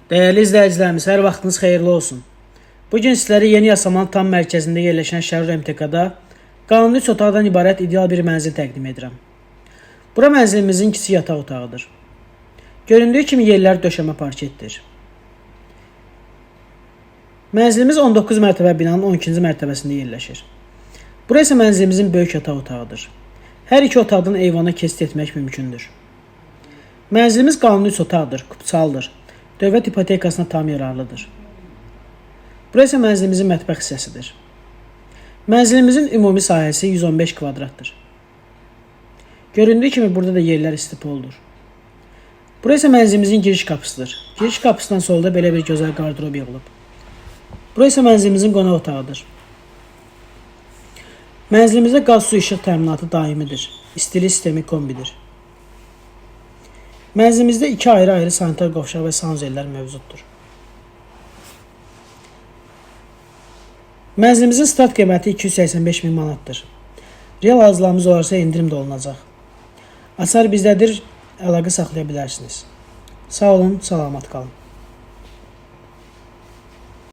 Değerli izləyicilərimiz, hər vaxtınız xeyirli olsun. Bugün sizlərə Yeni Yasamal tam mərkəzində yerləşən Şərur MTK-da qanuni 3 otaqdan ibarət ideal bir mənzil təqdim edirəm. Bura mənzilimizin kiçik yataq otağıdır. Göründüyü kimi yerlər döşəmə parketdir. Mənzilimiz 19 mərtəbə binanın 12-ci mərtəbəsində yerləşir. Bura isə mənzilimizin böyük yataq otağıdır. Hər iki otaqdan eyvana keçid etmək mümkündür. Mənzilimiz qanuni 3 otaqdır, kupçalıdır. Dövlət ipotekasına tam yararlıdır. Bura isə mənzilimizin mətbəx hissəsidir. Mənzilimizin ümumi sahəsi 115 kvadratdır. Göründüyü kimi burada da yerlər istipoldur. Bura isə mənzilimizin giriş qapısıdır. Giriş qapısından solda belə bir gözəl qardırob yığılıb. Bura isə mənzilimizin qonaq otağıdır. Mənzilimizdə qaz su işıq təminatı daimidir. İstilik sistemi kombidir. Mənzilimizdə 2 ayrı sanitar qovşaq və sanuzellər mövcuddur. Mənzilimizin start qiyməti 285 min manatdır. Real arzlarımız olarsa indirim də olunacaq. Açar bizdədir, əlaqə saxlaya bilərsiniz. Sağ olun, salamat qalın.